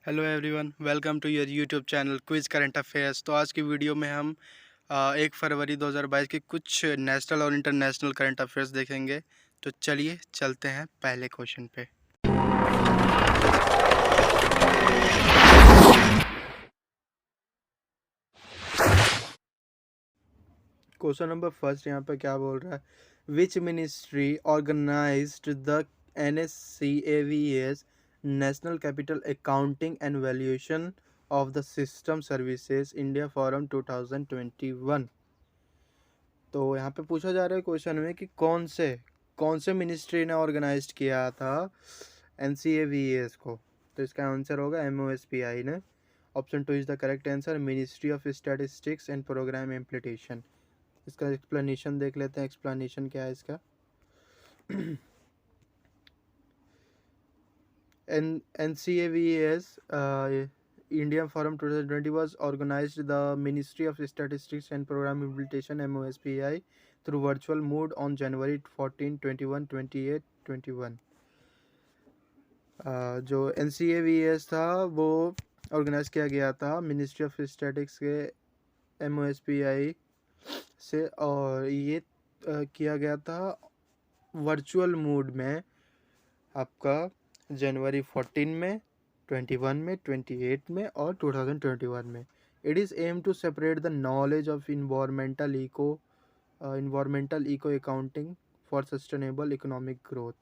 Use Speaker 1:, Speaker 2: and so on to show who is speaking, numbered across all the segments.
Speaker 1: Hello everyone, welcome to your YouTube channel quiz current affairs. तो आज की video में हम 1 फरवरी 2022 के कुछ नेशनल और इंटरनेशनल करंट अफेयर्स देखेंगे। तो चलिए चलते हैं पहले क्वेश्चन पे। क्वेश्चन नंबर फर्स्ट यहाँ पे क्या बोल रहा है, which ministry organized the NSCAVS national capital accounting and valuation of the system services India forum 2021। तो यहाँ पे पूछा जा रहा है क्वेश्चन में कि कौन से मिनिस्ट्री ने ऑर्गेनाइज किया था NCAVS को। तो इसका आंसर होगा MOSPI ने। Option 2 is the correct answer, ministry of statistics and programme implementation. इसका एक्सप्लेनेशन देख लेते हैं। एक्सप्लेनेशन क्या है इसका। NCAVS India Forum 2020 was organized the Ministry of Statistics and Program Implementation MOSPI through virtual mode on January 14, 21, 28, 21। जो NCAVS था वो ऑर्गेनाइज किया गया था मिनिस्ट्री ऑफ स्टैटिस्टिक्स के MOSPI से, और ये किया गया था वर्चुअल मोड में आपका जनवरी 14 में, 21 में, 28 में और 2021 में। It is aim to separate the knowledge of environmental eco accounting for sustainable economic growth.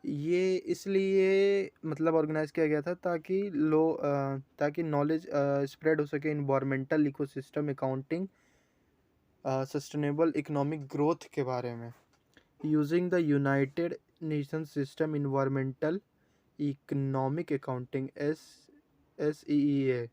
Speaker 1: ये इसलिए मतलब ऑर्गेनाइज किया गया था ताकि नॉलेज स्प्रेड हो सके environmental ecosystem accounting sustainable economic growth के बारे में। Using the united nation system environmental economic accounting SEEA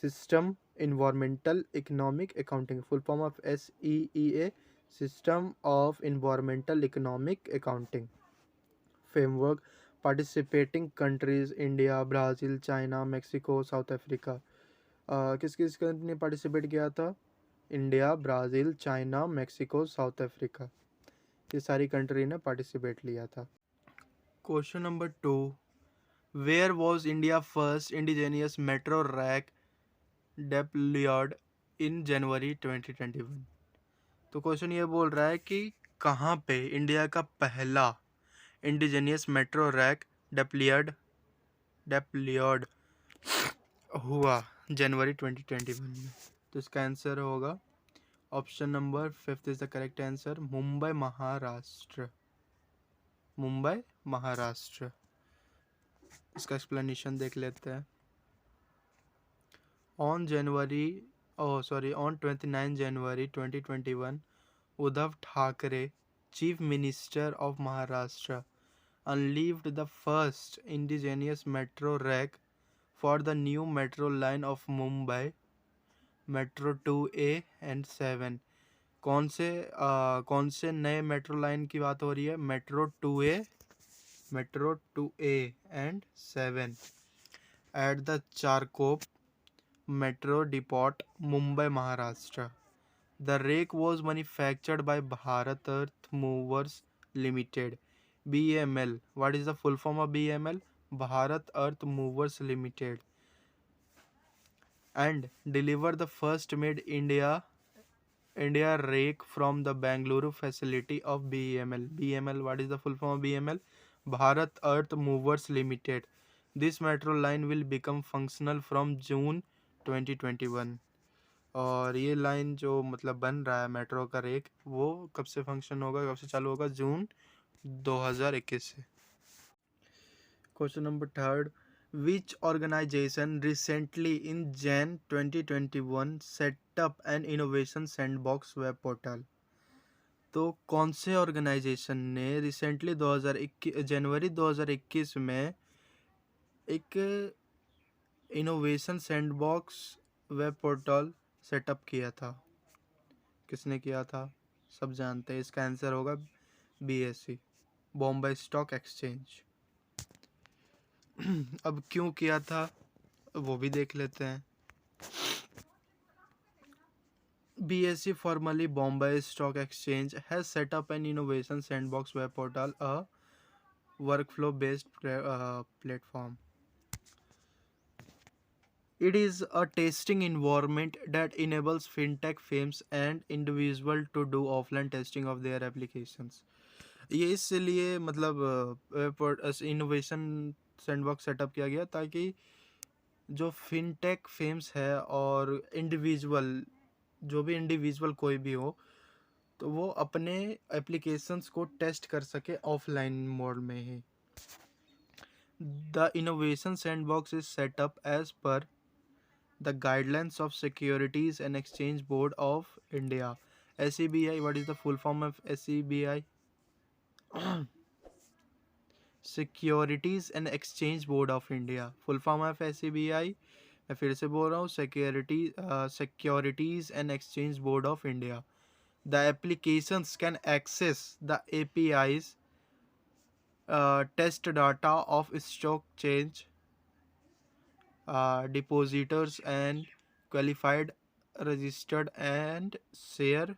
Speaker 1: system environmental economic accounting, full form of SEEA system of environmental economic accounting framework. Participating countries India, Brazil, China, Mexico, South Africa. किस किस country ने participate किया था? India, Brazil, China, Mexico, South Africa, ये सारी country ने participate लिया था। Question number 2, where was India first indigenous metro rake deployed in January 2021। तो क्वेश्चन ये बोल रहा है कि कहाँ पे इंडिया का पहला इंडिजीनियस मेट्रो रैक डिप्लॉयड हुआ जनवरी 2021 में। तो इसका आंसर होगा option number 5 is the correct answer, Mumbai Maharashtra. इसका एक्सप्लेनेशन देख लेते हैं। On 29 January 2021, Uddhav Thackeray, chief minister of Maharashtra, unveiled the first indigenous metro rack for the new metro line of Mumbai, Metro 2A and 7। कौन से नए मेट्रो लाइन की बात हो रही है? Metro 2A and 7 at the Charkop metro depot, Mumbai, Maharashtra. The rake was manufactured by Bharat earth movers limited, BML। What is the full form of BML? Bharat earth movers limited. And deliver the first made India rake from the Bangalore facility of BML। what is the full form of BML? Bharat Earth Movers Limited। This metro line will become functional from June 2021। और ये line जो मतलब बन रहा है metro का rake, वो कब से फंक्शन होगा, कब से चालू होगा? जून 2021 से। Question number 3, which organization recently in Jan 2021 set up an innovation sandbox web portal। तो कौन से ऑर्गेनाइजेशन ने रिसेंटली जनवरी 2021 में एक innovation sandbox web portal setup किया था? किसने किया था? सब जानते हैं। इसका आंसर होगा BSE, बॉम्बे स्टॉक एक्सचेंज। अब क्यों किया था वो भी देख लेते हैं। BSE, formerly Bombay Stock Exchange, has set up an innovation sandbox web portal, a workflow based platform। It is a testing environment that enables fintech firms and individual to do offline testing of their applications. ये इसलिए मतलब innovation sandbox setup किया गया ताकि जो fintech famous है और individual, जो भी इंडिविजुअल कोई भी हो, तो वो अपने एप्लीकेशंस को टेस्ट कर सके ऑफलाइन मोड में ही. The innovation sandbox is set up as per the guidelines of Securities and Exchange Board of India. SEBI, what is the full form of SEBI? Securities and Exchange Board of India. Full form of SEBI, मैं फिर से बोल रहा हूँ, Securities and Exchange Board of India. The applications can access the APIs, test data of stock change, depositors and qualified registered and share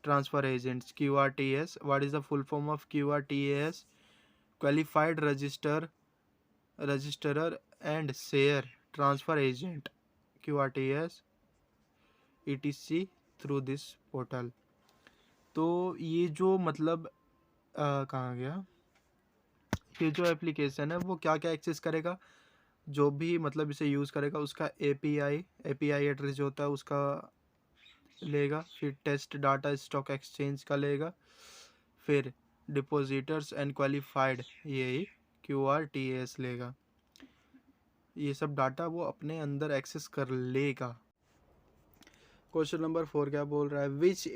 Speaker 1: transfer agents. QRTS, what is the full form of QRTS? Qualified registrar and share transfer agent. QRTS etc through this portal. तो ये जो मतलब कहाँ गया, ये जो application है वो क्या क्या एक्सेस करेगा, जो भी मतलब इसे यूज़ करेगा उसका एपीआई एड्रेस जो होता है उसका लेगा, फिर टेस्ट डाटा स्टॉक एक्सचेंज का लेगा, फिर डिपोजिटर्स एंड क्वालिफाइड यही QRTS लेगा. ये सब डाटा वो अपने अंदर एक्सेस कर लेगा. क्वेश्चन नंबर 4 क्या बोल रहा है? Which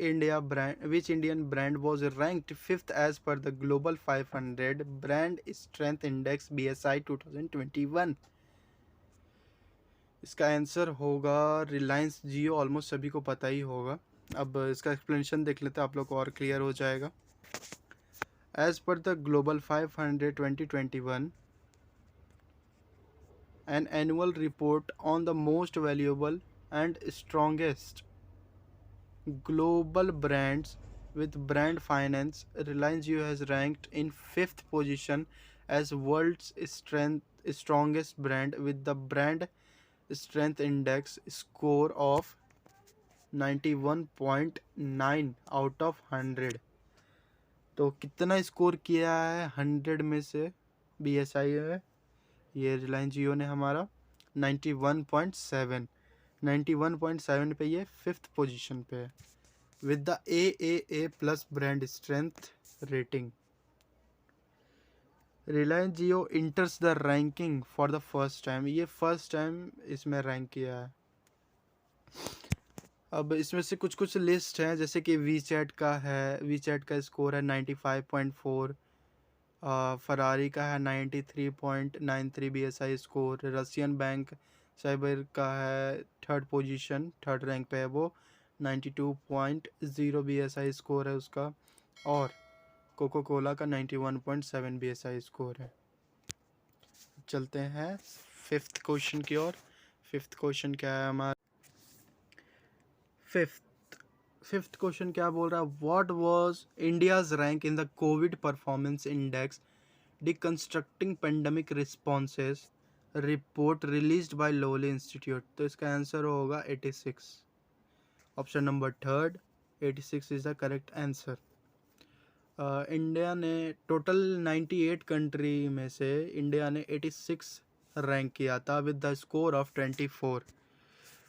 Speaker 1: Indian brand was ranked 5th as per the global 500 brand strength index BSI 2021? इसका आंसर होगा रिलायंस जियो. ऑलमोस्ट सभी को पता ही होगा. अब इसका एक्सप्लेनेशन देख लेते हैं, आप लोग को और क्लियर हो जाएगा. As per the global 500 2021, an annual report on the most valuable and strongest global brands with brand finance, Reliance Jio has ranked in 5th position as world's strongest brand with the brand strength index score of 91.9 out of 100. तो कितना score किया है 100 में से BSI में? ये रिलायंस जियो ने हमारा 91.7 पे ये 5th पोजीशन पे है with the AAA plus brand strength rating. Reliance Jio इंटर्स the ranking for the first time. ये फर्स्ट टाइम इसमें रैंक किया है. अब इसमें से कुछ लिस्ट हैं, जैसे कि वीचैट का है, वीचैट का स्कोर है 95.4, फरारी का है 93.93 BSI score, Russian bank cyber का है 3rd पोजीशन, 3rd रैंक पे है वो, 92.0 BSI स्कोर है उसका, और कोको कोला का 91.7 BSI स्कोर है. चलते हैं 5th क्वेश्चन की ओर. 5th क्वेश्चन क्या है हमारा? फिफ्थ क्वेश्चन क्या बोल रहा है? What was India's rank in the COVID performance index deconstructing pandemic responses report released by Lowy Institute. तो इसका आंसर होगा 86. Option number 3rd 86 is the correct answer. India ने टोटल 98 कंट्री में से इंडिया ने 86 रैंक किया था विद द स्कोर ऑफ 24.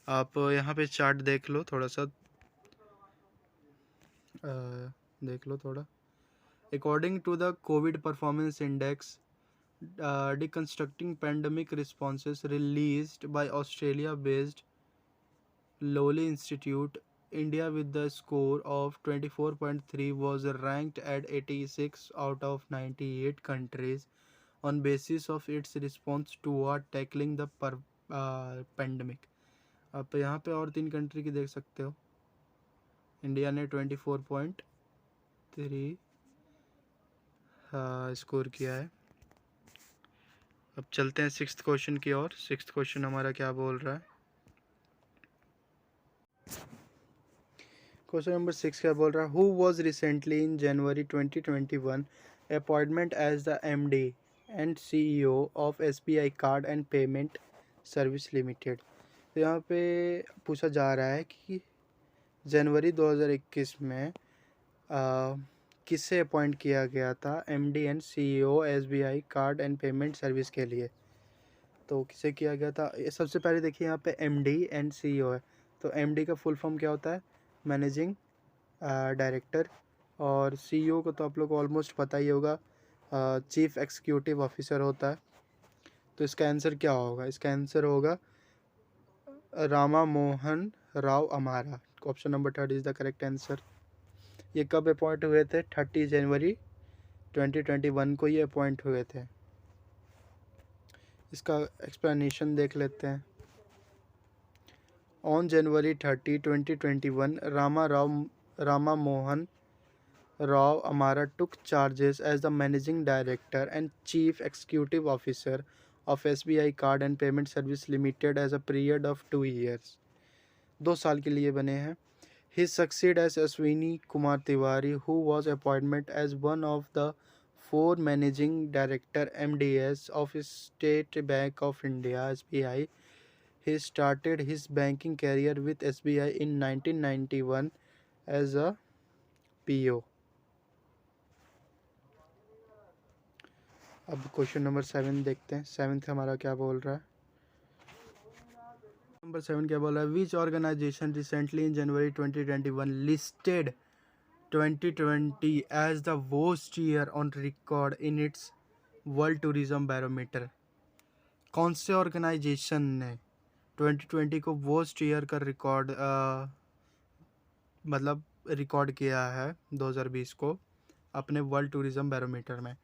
Speaker 1: आप यहाँ पे चार्ट देख लो थोड़ा सा, देख लो थोड़ा. According to the COVID performance index deconstructing pandemic responses released by Australia based Lowy Institute, India with the score of 24.3 was ranked at 86 out of 98 countries on basis of its response toward tackling the pandemic. आप यहाँ पे और 3 country की देख सकते हो. India ने 24.3 score किया है. अब चलते हैं 6th क्वेश्चन की ओर. 6th क्वेश्चन हमारा क्या बोल रहा है? क्वेश्चन नंबर 6 क्या बोल रहा है? Who was recently in January 2021 appointment as the MD and CEO of SBI card and payment service limited. तो यहाँ पे पूछा जा रहा है कि जनवरी 2021 में किसे अपॉइंट किया गया था MD and CEO SBI card and payment service के लिए। तो किसे किया गया था, ये सबसे पहले देखिए यहाँ पे एमडी एंड सीईओ है। तो एमडी का फुल फॉर्म क्या होता है, मैनेजिंग डायरेक्टर, और सीईओ को तो आप लोग को ऑलमोस्ट पता ही होगा, चीफ एग्जीक्यूटिव ऑफिसर होता है। तो इसका आंसर क्या होगा, इसका आंसर होगा रामा मोहन राव अमारा। Option number 3 is the correct answer. ये कब अपॉइंट हुए थे, 30 जनवरी 2021 को ये अपॉइंट हुए थे। इसका एक्सप्लेनेशन देख लेते हैं। On January 30, 2021, Rama Mohan Rao Amara took charges as the Managing Director and Chief Executive Officer of SBI Card and Payment Service Limited as a period of 2 years. 2 साल के लिए बने हैं। He succeeded as Ashwini Kumar Tiwari, who was appointed as one of the 4 Managing Director MDS of State Bank of India (SBI). He started his banking career with SBI in 1991 as a PO. अब question number 7 देखते हैं। 7th हमारा क्या बोल रहा है। Number 7 क्या बोल रहा है, which organisation recently in January 2021 listed 2020 as the worst year on record in its world tourism barometer. कौन से ऑर्गेनाइजेशन ने 2020 को वर्स्ट ईयर का रिकॉर्ड मतलब रिकॉर्ड किया है 2020 को अपने वर्ल्ड टूरिज्म बैरोमीटर में।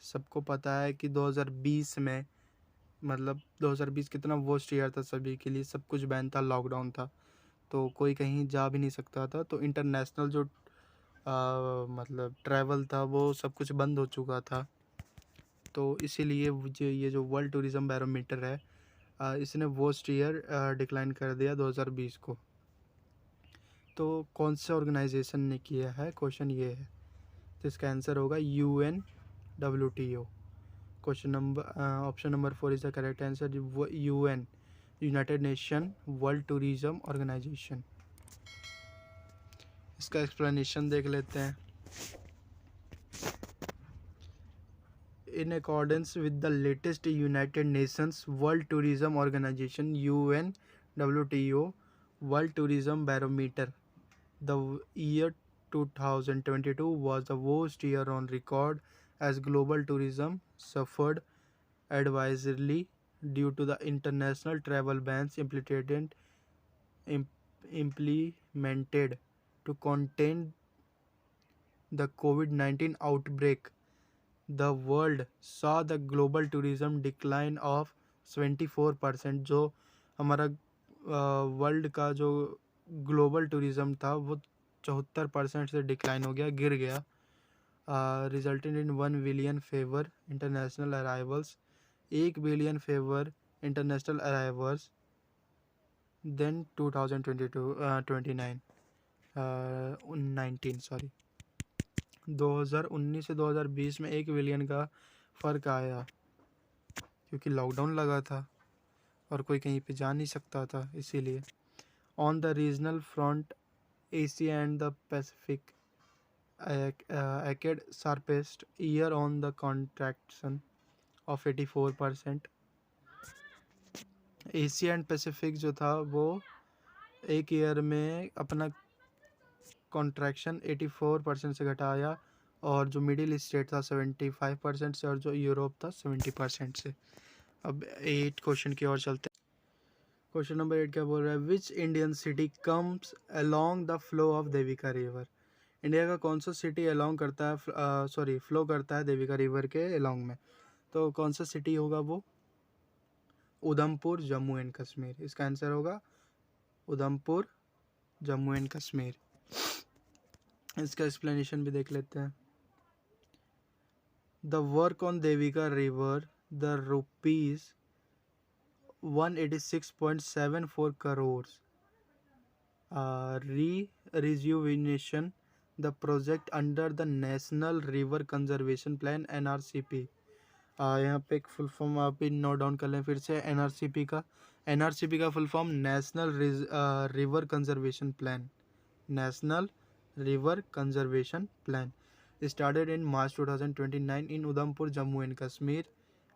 Speaker 1: सबको पता है कि 2020 में मतलब 2020 कितना वर्स्ट ईयर था सभी के लिए, सब कुछ बैन था, लॉकडाउन था, तो कोई कहीं जा भी नहीं सकता था। तो इंटरनेशनल जो मतलब ट्रैवल था वो सब कुछ बंद हो चुका था। तो इसीलिए ये जो वर्ल्ड टूरिज्म बैरोमीटर है इसने वर्स्ट ईयर डिक्लाइन कर दिया 2020 को। तो कौन से ऑर्गेनाइजेशन ने किया है, क्वेश्चन ये है। तो इसका आंसर होगा UNWTO। Question number option number 4 is the correct answer. UN united nation world tourism organization. इसका एक्सप्लेनेशन देख लेते हैं। In accordance with the latest United Nations World Tourism Organization UNWTO World Tourism Barometer, the year 2022 was the worst year on record as global tourism suffered adversely due to the international travel bans implemented to contain the COVID-19 outbreak. The world saw the global tourism decline of 74%। जो हमारा world का जो global tourism था वो 74% से decline हो गया, गिर गया। Resulted in 1 billion fewer international arrivals, 1 billion fewer international arrivals than 2019 से 2020 में 1 बिलियन का फ़र्क आया क्योंकि लॉकडाउन लगा था और कोई कहीं पे जा नहीं सकता था, इसीलिए। On the regional front Asia and the Pacific ACAD surpassed year on the contraction of 84%। Asia and Pacific जो था वो एक ईयर में अपना कॉन्ट्रैक्शन 84% से घटाया, और जो मिडिल स्टेट था 75% से, और जो यूरोप था 70% से। अब 8 क्वेश्चन की ओर चलते हैं। क्वेश्चन नंबर 8 क्या बोल रहा है, which Indian city comes along the flow of Devika river. India का कौन सा सिटी अलोंग करता है फ्लो करता है देविका रिवर के अलोंग में। तो कौन सा सिटी होगा वो, उधमपुर जम्मू एंड कश्मीर। इसका आंसर होगा उधमपुर जम्मू एंड कश्मीर। इसका एक्सप्लेनेशन भी देख लेते हैं। The work on Devika river, the rupees 186.74 crores rejuvenation the project under the National River Conservation Plan NRCP यहाँ पे एक फुल फॉर्म आप भी नोट डाउन कर लें फिर से एनआरसीपी का। एनआरसीपी का full form national river conservation plan. National river conservation plan started in March 2029 in Udhampur, Jammu and Kashmir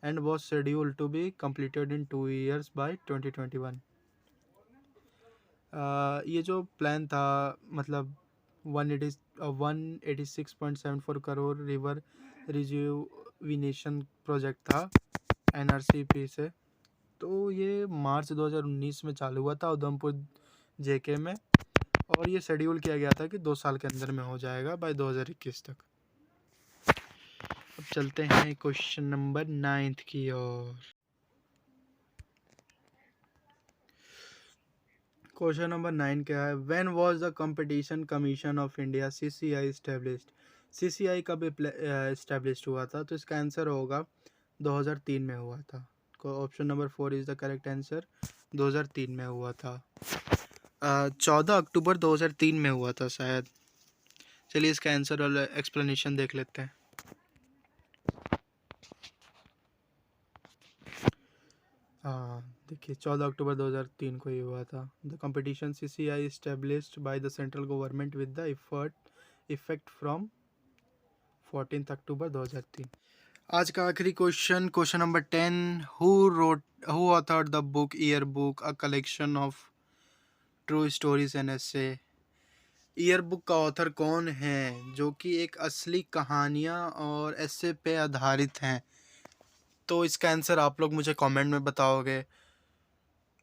Speaker 1: and was scheduled to be completed in 2 years by 2021। ये जो plan था मतलब 186.74 करोड़ रिवर रिजुविनेशन प्रोजेक्ट था NRCP से। तो ये मार्च 2019 में चालू हुआ था उधमपुर जेके में, और ये शेड्यूल किया गया था कि 2 साल के अंदर में हो जाएगा बाय 2021 तक। अब चलते हैं क्वेश्चन नंबर 9 की ओर। क्वेश्चन नंबर 9 क्या है? When was the competition commission of India CCI established? CCI कब एस्टैब्लिश्ड हुआ था? तो इसका आंसर होगा 2003 में हुआ था। Option number 4 is the correct answer. 2003 में हुआ था। 14 अक्टूबर 2003 में हुआ था शायद। चलिए इसका आंसर और एक्सप्लेनेशन देख लेते हैं। देखिए 14 अक्टूबर 2003 को ये हुआ था। The competition CCI established by the central government with the effect from 14 अक्टूबर 2003। आज का आखिरी question, question number 10। Who authored the book year book a collection of true stories and essay? Year book का ऑथर कौन है जो कि एक असली कहानियाँ और ऐसे पे आधारित हैं? तो इसका आंसर आप लोग मुझे कमेंट में बताओगे,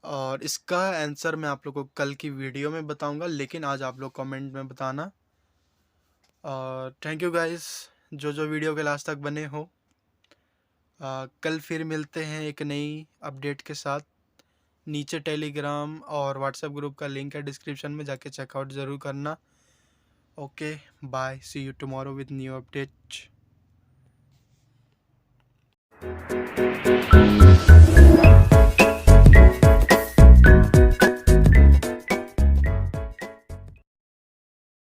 Speaker 1: और इसका आंसर मैं आप लोग को कल की वीडियो में बताऊंगा, लेकिन आज आप लोग कमेंट में बताना। और थैंक यू गाइस जो वीडियो के लास्ट तक बने हो। कल फिर मिलते हैं एक नई अपडेट के साथ। नीचे टेलीग्राम और व्हाट्सएप ग्रुप का लिंक है डिस्क्रिप्शन में, जाके चेकआउट ज़रूर करना। Okay bye, see you tomorrow with new update.